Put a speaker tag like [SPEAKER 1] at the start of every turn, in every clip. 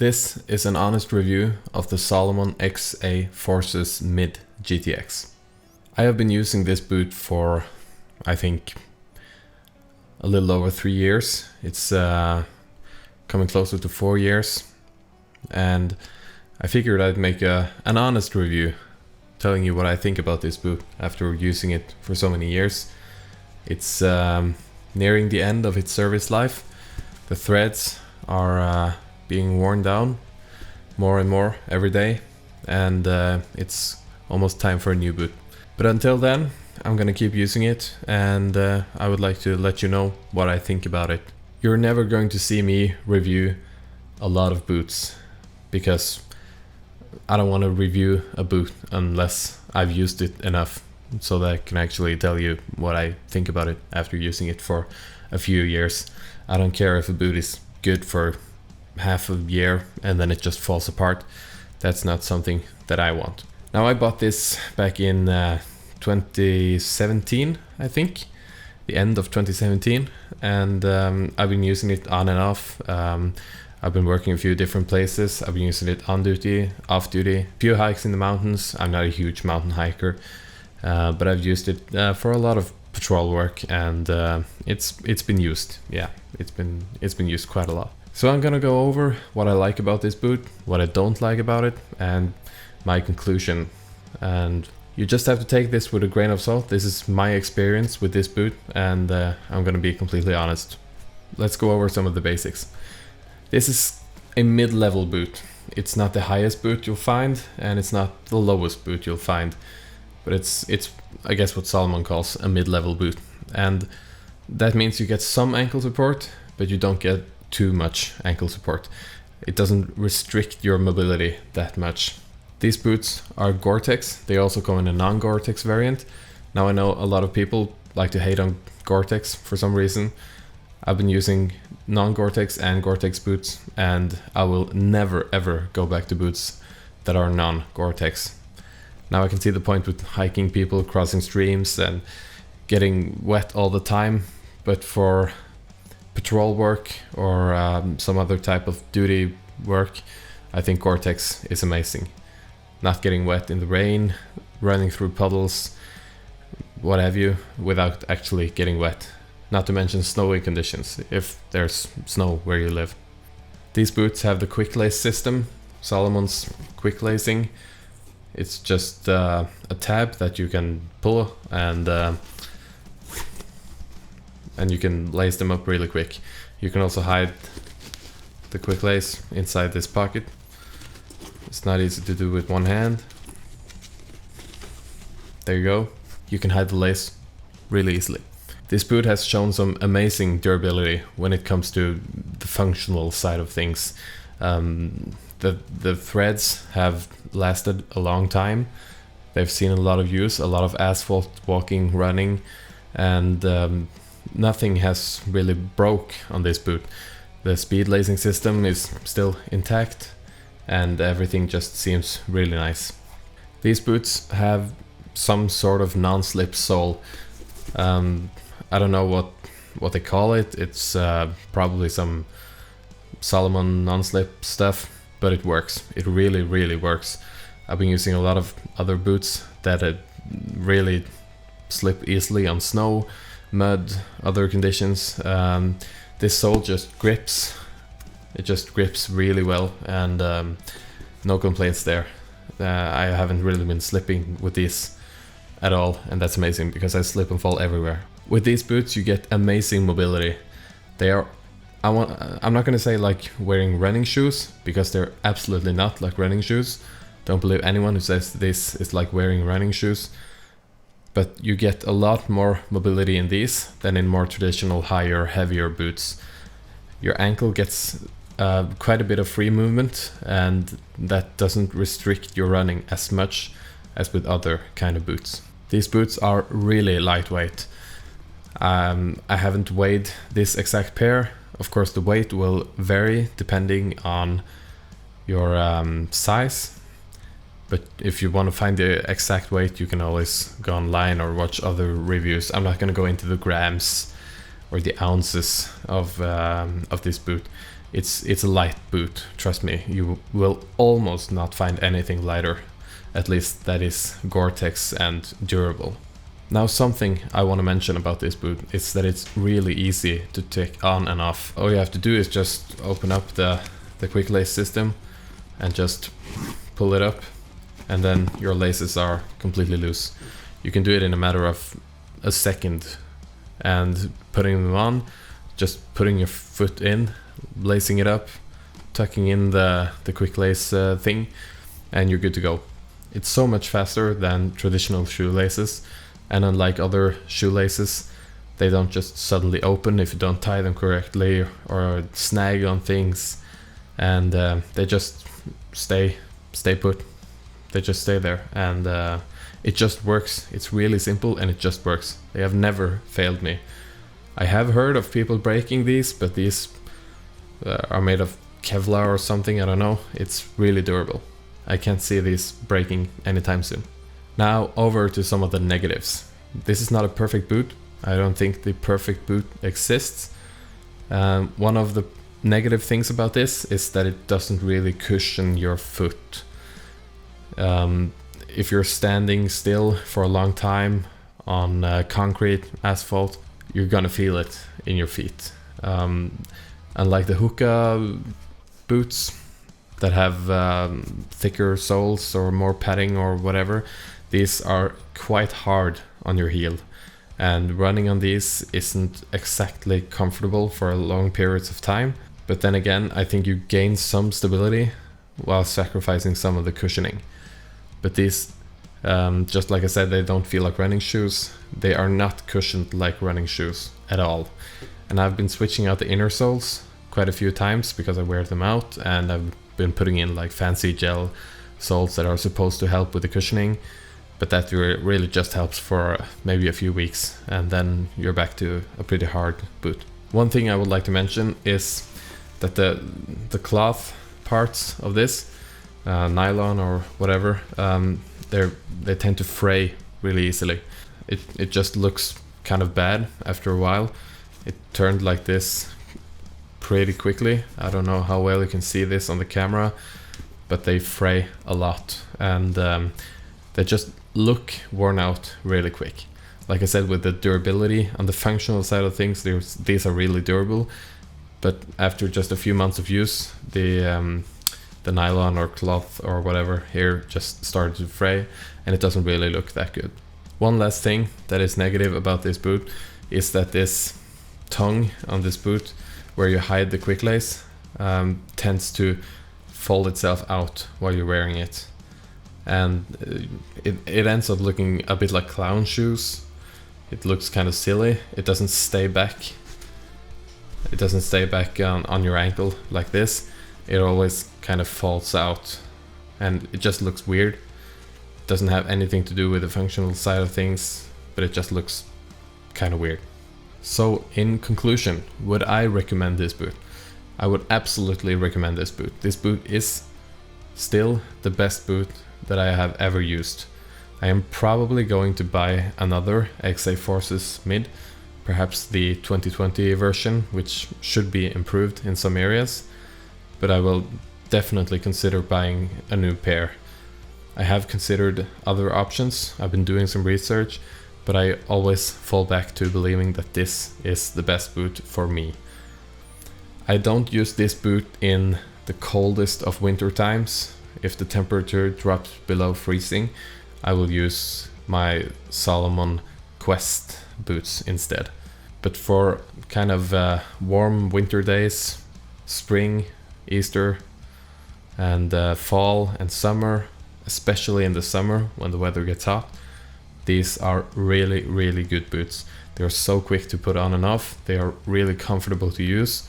[SPEAKER 1] This is an honest review of the Salomon XA Forces Mid GTX. I have been using this boot for, I think, a little over 3 years. It's coming closer to 4 years, and I figured I'd make an honest review, telling you what I think about this boot after using it for so many years. It's nearing the end of its service life. The threads are being worn down more and more every day, and it's almost time for a new boot. But until then, I'm gonna keep using it, and I would like to let you know what I think about it. You're never going to see me review a lot of boots, because I don't want to review a boot unless I've used it enough so that I can actually tell you what I think about it after using it for a few years. I don't care if a boot is good for half a year and then it just falls apart. That's not something that I want. Now, I bought this back in 2017, I think, the end of 2017, and I've been using it on and off. I've been working a few different places. I've been using it on duty, off duty, a few hikes in the mountains. I'm not a huge mountain hiker, but I've used it for a lot of patrol work, and it's been used. Yeah, it's been used quite a lot. So I'm gonna go over what I like about this boot, what I don't like about it, and my conclusion. And you just have to take this with a grain of salt. This is my experience with this boot, and I'm gonna be completely honest. Let's go over some of the basics. This is a mid-level boot. It's not the highest boot you'll find, and it's not the lowest boot you'll find, but it's I guess what Salomon calls a mid-level boot. And that means you get some ankle support, but you don't get too much ankle support. It doesn't restrict your mobility that much. These boots are Gore-Tex. They also come in a non-Gore-Tex variant. Now, I know a lot of people like to hate on Gore-Tex for some reason. I've been using non-Gore-Tex and Gore-Tex boots, and I will never ever go back to boots that are non-Gore-Tex. Now, I can see the point with hiking people, crossing streams and getting wet all the time, but for patrol work or some other type of duty work, I think Gore-Tex is amazing. Not getting wet in the rain, running through puddles, what have you, without actually getting wet. Not to mention snowy conditions, if there's snow where you live. These boots have the quick lace system, Salomon's quick lacing. It's just a tab that you can pull, and you can lace them up really quick. You can also hide the quick lace inside this pocket. It's not easy to do with one hand. There you go. You can hide the lace really easily. This boot has shown some amazing durability when it comes to the functional side of things. The threads have lasted a long time. They've seen a lot of use, a lot of asphalt walking, running, and nothing has really broke on this boot. The speed lacing system is still intact, and everything just seems really nice. These boots have some sort of non-slip sole. I don't know what they call it. It's probably some Salomon non-slip stuff, but it works. It really, really works. I've been using a lot of other boots that really slip easily on snow, mud, other conditions. This sole just grips. It just grips really well, and no complaints there. I haven't really been slipping with these at all, and that's amazing because I slip and fall everywhere. With these boots, you get amazing mobility. They are, I'm not gonna say like wearing running shoes, because they're absolutely not like running shoes. Don't believe anyone who says this is like wearing running shoes. But you get a lot more mobility in these than in more traditional, higher, heavier boots. Your ankle gets quite a bit of free movement, and that doesn't restrict your running as much as with other kind of boots. These boots are really lightweight. I haven't weighed this exact pair. Of course, the weight will vary depending on your size. But if you want to find the exact weight, you can always go online or watch other reviews. I'm not going to go into the grams or the ounces of this boot. It's a light boot, trust me. You will almost not find anything lighter, at least that is Gore-Tex and durable. Now something I want to mention about this boot is that it's really easy to take on and off. All you have to do is just open up the quick lace system and just pull it up, and then your laces are completely loose. You can do it in a matter of a second, and putting them on, just putting your foot in, lacing it up, tucking in the quick lace thing, and you're good to go. It's so much faster than traditional shoelaces, and unlike other shoelaces, they don't just suddenly open if you don't tie them correctly or snag on things, and they just stay put. They just stay there, and it just works. It's really simple and it just works. They have never failed me. I have heard of people breaking these, but these are made of Kevlar or something, I don't know. It's really durable. I can't see these breaking anytime soon. Now over to some of the negatives. This is not a perfect boot. I don't think the perfect boot exists. One of the negative things about this is that it doesn't really cushion your foot. If you're standing still for a long time on concrete, asphalt, you're gonna feel it in your feet. Unlike the Hoka boots that have thicker soles or more padding or whatever, these are quite hard on your heel, and running on these isn't exactly comfortable for long periods of time. But then again, I think you gain some stability while sacrificing some of the cushioning. But these, just like I said, they don't feel like running shoes. They are not cushioned like running shoes at all. And I've been switching out the inner soles quite a few times because I wear them out, and I've been putting in like fancy gel soles that are supposed to help with the cushioning, but that really just helps for maybe a few weeks, and then you're back to a pretty hard boot. One thing I would like to mention is that the cloth parts of this, nylon or whatever, they tend to fray really easily. It just looks kind of bad after a while. It turned like this pretty quickly. I don't know how well you can see this on the camera, but they fray a lot, and they just look worn out really quick. Like I said, with the durability on the functional side of things, these are really durable, but after just a few months of use, the nylon or cloth or whatever here just started to fray, and it doesn't really look that good. One last thing that is negative about this boot is that this tongue on this boot, where you hide the quick lace, tends to fold itself out while you're wearing it, and it ends up looking a bit like clown shoes. It looks kind of silly. It doesn't stay back. It doesn't stay back on your ankle like this. It always kind of falls out, and it just looks weird. It doesn't have anything to do with the functional side of things, but it just looks kind of weird. So in conclusion, would I recommend this boot? I would absolutely recommend this boot. This boot is still the best boot that I have ever used. I am probably going to buy another XA Forces mid, perhaps the 2020 version, which should be improved in some areas, but I will definitely consider buying a new pair. I have considered other options. I've been doing some research, but I always fall back to believing that this is the best boot for me. I don't use this boot in the coldest of winter times. If the temperature drops below freezing, I will use my Salomon Quest boots instead. But for kind of warm winter days, spring, Easter, and fall and summer, especially in the summer when the weather gets hot, these are really, really good boots. They're so quick to put on and off. They are really comfortable to use,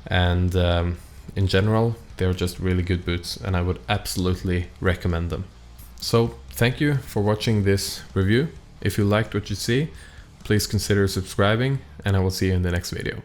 [SPEAKER 1] and in general, they're just really good boots, and I would absolutely recommend them. So thank you for watching this review. If you liked what you see, please consider subscribing, and I will see you in the next video.